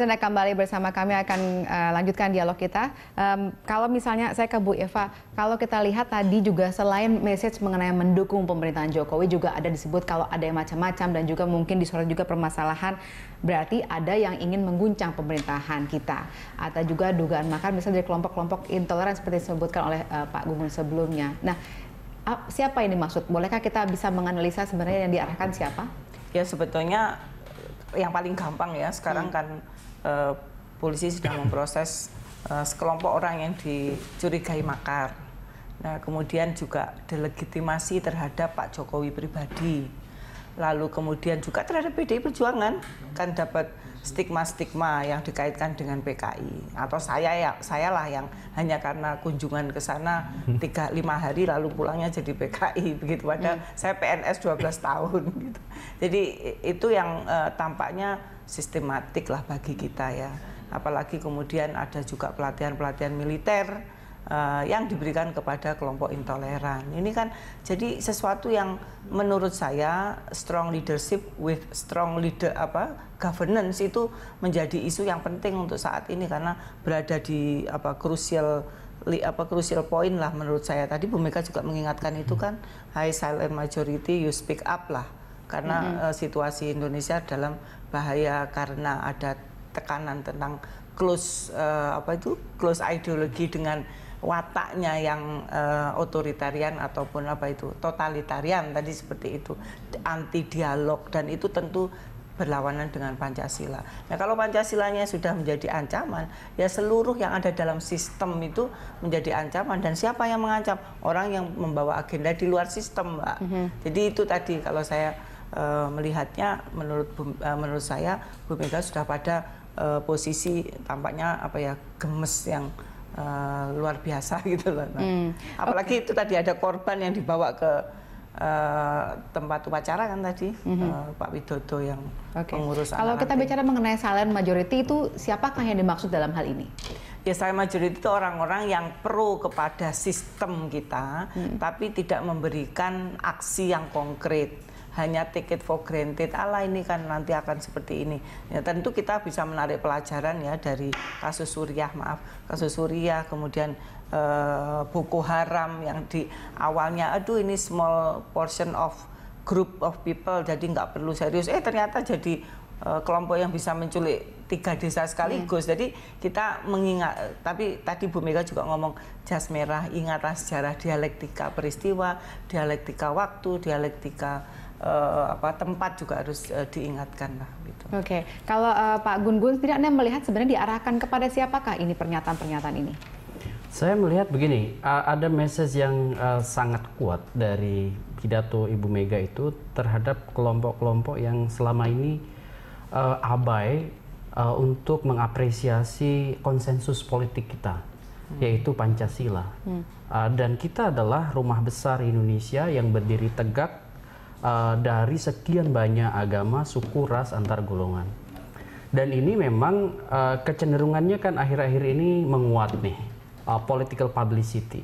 Anda kembali bersama kami akan lanjutkan dialog kita. Kalau misalnya saya ke Bu Eva, kalau kita lihat tadi juga selain message mengenai mendukung pemerintahan Jokowi juga ada disebut kalau ada yang macam-macam dan juga mungkin disorot juga permasalahan berarti ada yang ingin mengguncang pemerintahan kita atau juga dugaan makar misalnya dari kelompok-kelompok intoleran seperti disebutkan oleh Pak Gunggun sebelumnya. Nah, siapa ini maksud? Bolehkah kita bisa menganalisa sebenarnya yang diarahkan siapa? Ya sebetulnya yang paling gampang ya sekarang kan polisi sedang memproses sekelompok orang yang dicurigai makar. Nah, kemudian juga delegitimasi terhadap Pak Jokowi pribadi. Lalu kemudian juga terhadap PDI Perjuangan kan dapat stigma-stigma yang dikaitkan dengan PKI. Atau sayalah yang hanya karena kunjungan ke sana 3-5 hari lalu pulangnya jadi PKI begitu. Padahal saya PNS 12 tahun gitu. Jadi itu yang tampaknya sistematik lah bagi kita ya. Apalagi kemudian ada juga pelatihan-pelatihan militer yang diberikan kepada kelompok intoleran. Ini kan jadi sesuatu yang menurut saya strong leadership with strong governance itu menjadi isu yang penting untuk saat ini karena berada di crucial point lah menurut saya. Tadi Bu Mega juga mengingatkan itu kan, high silent majority you speak up lah. Karena situasi Indonesia dalam bahaya karena ada tekanan tentang close ideologi dengan wataknya yang otoritarian ataupun totalitarian tadi seperti itu, anti dialog dan itu tentu berlawanan dengan Pancasila. Nah, kalau Pancasilanya sudah menjadi ancaman, ya seluruh yang ada dalam sistem itu menjadi ancaman. Dan siapa yang mengancam? Orang yang membawa agenda di luar sistem, Mbak. Jadi itu tadi kalau saya melihatnya, menurut saya Bu Mega sudah pada posisi tampaknya gemes yang luar biasa gitu loh. Nah, apalagi itu tadi ada korban yang dibawa ke tempat upacara kan tadi, Pak Widodo yang mengurus. Kalau kita bicara mengenai silent majority itu siapakah yang dimaksud dalam hal ini? Ya, silent majority itu orang-orang yang pro kepada sistem kita, tapi tidak memberikan aksi yang konkret. Hanya take it for granted, ini kan nanti akan seperti ini. Ya, tentu kita bisa menarik pelajaran ya dari kasus Suriah, kemudian Boko Haram yang di awalnya, ini small portion of group of people, jadi nggak perlu serius. Ternyata jadi kelompok yang bisa menculik 3 desa sekaligus. Jadi kita mengingat, tapi tadi Bu Mega juga ngomong jas merah, ingatlah sejarah, dialektika peristiwa, dialektika waktu, dialektika tempat juga harus diingatkan lah gitu. Oke, kalau Pak Gun-Gun setidaknya melihat sebenarnya diarahkan kepada siapakah ini pernyataan-pernyataan ini? Saya melihat begini, ada message yang sangat kuat dari pidato Ibu Mega itu terhadap kelompok-kelompok yang selama ini abai untuk mengapresiasi konsensus politik kita, yaitu Pancasila. Dan kita adalah rumah besar Indonesia yang berdiri tegak dari sekian banyak agama, suku, ras, antar golongan. Dan ini memang kecenderungannya kan akhir-akhir ini menguat nih, political publicity,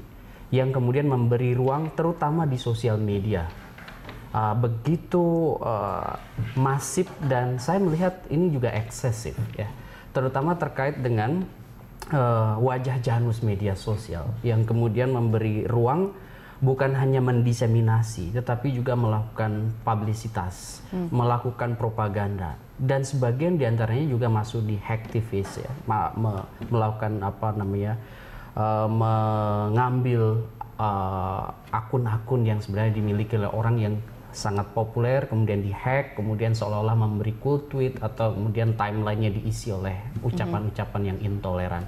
yang kemudian memberi ruang terutama di sosial media. Begitu masif dan saya melihat ini juga eksesif ya, terutama terkait dengan wajah Janus media sosial yang kemudian memberi ruang bukan hanya mendiseminasi, tetapi juga melakukan publisitas, melakukan propaganda, dan sebagian diantaranya juga masuk di hacktivis ya, melakukan mengambil akun-akun yang sebenarnya dimiliki oleh orang yang sangat populer, kemudian dihack, kemudian seolah-olah memberi cool tweet atau kemudian timelinenya diisi oleh ucapan-ucapan yang intoleran.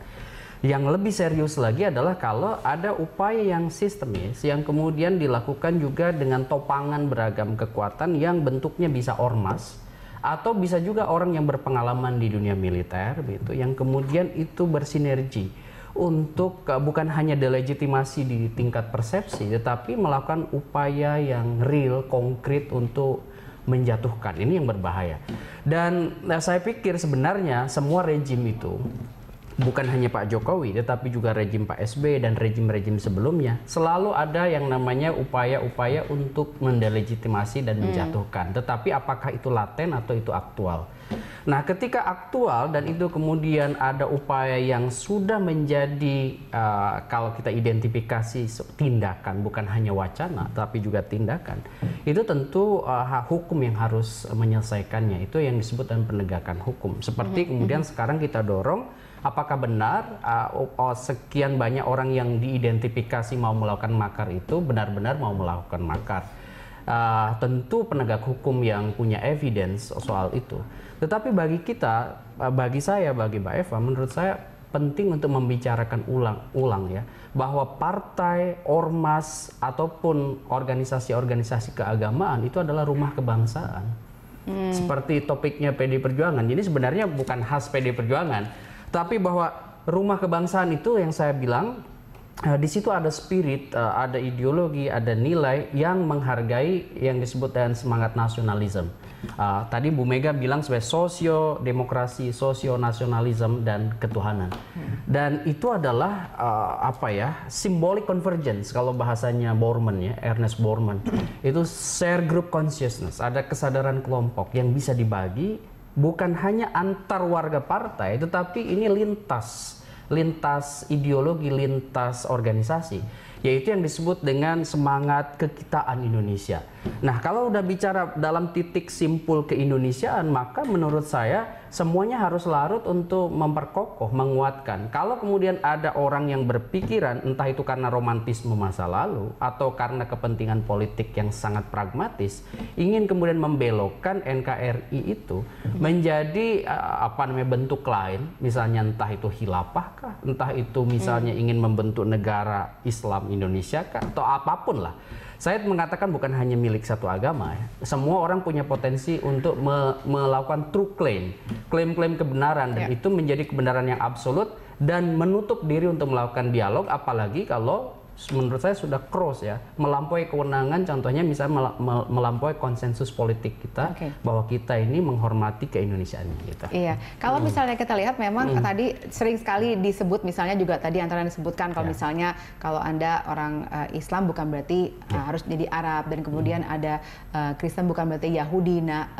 Yang lebih serius lagi adalah kalau ada upaya yang sistemis yang kemudian dilakukan juga dengan topangan beragam kekuatan yang bentuknya bisa ormas atau bisa juga orang yang berpengalaman di dunia militer gitu, yang kemudian itu bersinergi untuk bukan hanya delegitimasi di tingkat persepsi tetapi melakukan upaya yang real, konkret untuk menjatuhkan. Ini yang berbahaya. Dan saya pikir sebenarnya semua rejim itu, bukan hanya Pak Jokowi, tetapi juga rejim Pak SBY dan rejim-rejim sebelumnya, selalu ada yang namanya upaya-upaya untuk mendelegitimasi dan menjatuhkan. Tetapi apakah itu laten atau itu aktual? Nah, ketika aktual dan itu kemudian ada upaya yang sudah menjadi kalau kita identifikasi tindakan, bukan hanya wacana tapi juga tindakan, itu tentu hukum yang harus menyelesaikannya. Itu yang disebut dengan penegakan hukum. Seperti kemudian sekarang kita dorong, apakah benar sekian banyak orang yang diidentifikasi mau melakukan makar itu benar-benar mau melakukan makar. Tentu penegak hukum yang punya evidence soal itu. Tetapi bagi kita, bagi saya, bagi Mbak Eva, menurut saya penting untuk membicarakan ulang ya, bahwa partai, ormas, ataupun organisasi-organisasi keagamaan itu adalah rumah kebangsaan. Seperti topiknya PD Perjuangan. Jadi sebenarnya bukan khas PD Perjuangan, tapi bahwa rumah kebangsaan itu yang saya bilang, di situ ada spirit, ada ideologi, ada nilai yang menghargai yang disebut dengan semangat nasionalisme. Tadi Bu Mega bilang sebagai sosio-demokrasi, sosio-nasionalisme, dan ketuhanan. Dan itu adalah symbolic convergence kalau bahasanya Borman ya, Ernest Borman. Itu share group consciousness, ada kesadaran kelompok yang bisa dibagi bukan hanya antar warga partai, tetapi ini lintas ideologi, lintas organisasi, yaitu yang disebut dengan semangat kekitaan Indonesia. Nah, kalau udah bicara dalam titik simpul keindonesiaan, maka menurut saya semuanya harus larut untuk memperkokoh, menguatkan. Kalau kemudian ada orang yang berpikiran, entah itu karena romantisme masa lalu atau karena kepentingan politik yang sangat pragmatis, ingin kemudian membelokkan NKRI itu menjadi bentuk lain, misalnya entah itu khilafah kah, entah itu misalnya ingin membentuk negara Islam Indonesia kah, atau apapun lah. Saya mengatakan bukan hanya milik satu agama ya. Semua orang punya potensi untuk melakukan true claim, klaim-klaim kebenaran, dan itu menjadi kebenaran yang absolut dan menutup diri untuk melakukan dialog, apalagi kalau menurut saya sudah cross ya, melampaui kewenangan, contohnya misalnya melampaui konsensus politik kita bahwa kita ini menghormati keindonesiaan kita. Iya, kalau misalnya kita lihat memang tadi sering sekali disebut, misalnya juga tadi antara yang disebutkan kalau misalnya kalau Anda orang Islam bukan berarti harus jadi Arab, dan kemudian ada Kristen bukan berarti Yahudi. Nah,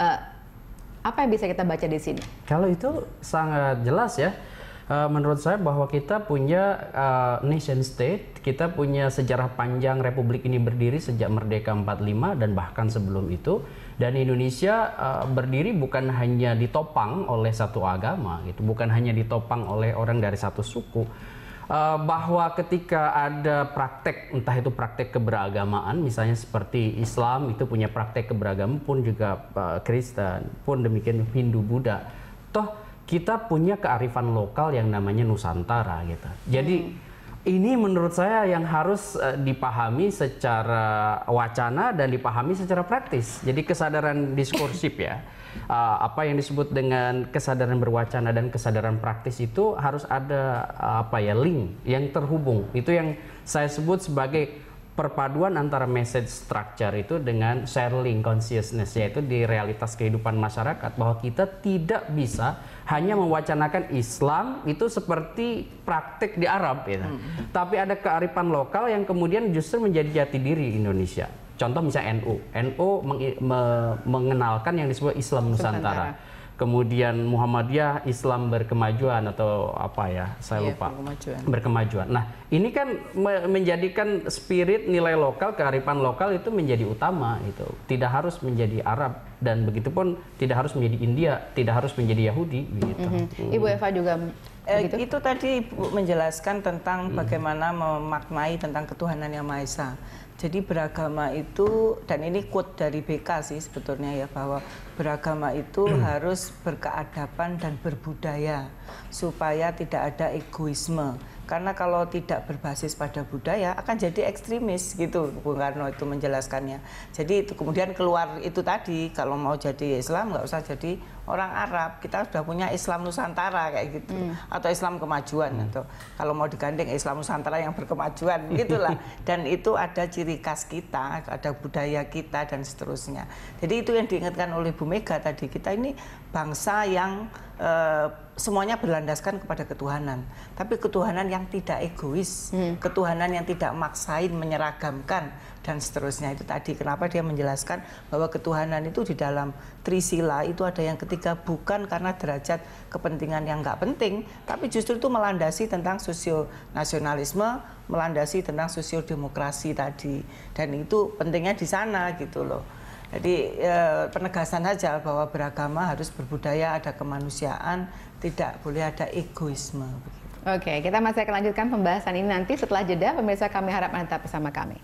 apa yang bisa kita baca di sini? Kalau itu sangat jelas ya. Menurut saya bahwa kita punya nation state, kita punya sejarah panjang Republik ini berdiri sejak Merdeka 45 dan bahkan sebelum itu. Dan Indonesia berdiri bukan hanya ditopang oleh satu agama, gitu, bukan hanya ditopang oleh orang dari satu suku. Bahwa ketika ada praktek, entah itu praktek keberagamaan, misalnya seperti Islam itu punya praktek keberagaman, pun juga Kristen, pun demikian Hindu, Buddha. Toh kita punya kearifan lokal yang namanya Nusantara gitu. Jadi ini menurut saya yang harus dipahami secara wacana dan dipahami secara praktis. Jadi kesadaran diskursif ya. Apa yang disebut dengan kesadaran berwacana dan kesadaran praktis itu harus ada link yang terhubung. Itu yang saya sebut sebagai perpaduan antara message structure itu dengan sharing consciousness, yaitu di realitas kehidupan masyarakat, bahwa kita tidak bisa hanya mewacanakan Islam itu seperti praktik di Arab gitu. Tapi ada kearifan lokal yang kemudian justru menjadi jati diri Indonesia. Contoh misalnya NU mengenalkan yang disebut Islam Nusantara. Kemudian Muhammadiyah Islam berkemajuan atau saya lupa. Berkemajuan. Nah, ini kan menjadikan spirit nilai lokal, kearifan lokal itu menjadi utama itu. Tidak harus menjadi Arab, dan begitupun tidak harus menjadi India, tidak harus menjadi Yahudi gitu. Ibu Eva juga begitu? Itu tadi Ibu menjelaskan tentang bagaimana memaknai tentang ketuhanan yang Maha Esa. Jadi beragama itu, dan ini quote dari BK sih sebetulnya ya, bahwa beragama itu harus berkeadaban dan berbudaya supaya tidak ada egoisme. Karena kalau tidak berbasis pada budaya akan jadi ekstremis gitu, Bung Karno itu menjelaskannya. Jadi itu kemudian keluar itu tadi, kalau mau jadi Islam nggak usah jadi orang Arab, kita sudah punya Islam Nusantara kayak gitu, atau Islam kemajuan, atau kalau mau digandeng Islam Nusantara yang berkemajuan gitulah. Dan itu ada ciri khas kita, ada budaya kita dan seterusnya. Jadi itu yang diingatkan oleh Bu Mega tadi, kita ini bangsa yang semuanya berlandaskan kepada ketuhanan, tapi ketuhanan yang tidak egois, ketuhanan yang tidak maksain, menyeragamkan dan seterusnya. Itu tadi kenapa dia menjelaskan bahwa ketuhanan itu di dalam Trisila itu ada yang ketiga, bukan karena derajat kepentingan yang nggak penting, tapi justru itu melandasi tentang sosionasionalisme, melandasi tentang sosiodemokrasi tadi, dan itu pentingnya di sana gitu loh. Jadi penegasan saja bahwa beragama harus berbudaya, ada kemanusiaan, tidak boleh ada egoisme. Oke, kita masih akan lanjutkan pembahasan ini nanti setelah jeda. Pemirsa, kami harap Anda tetap bersama kami.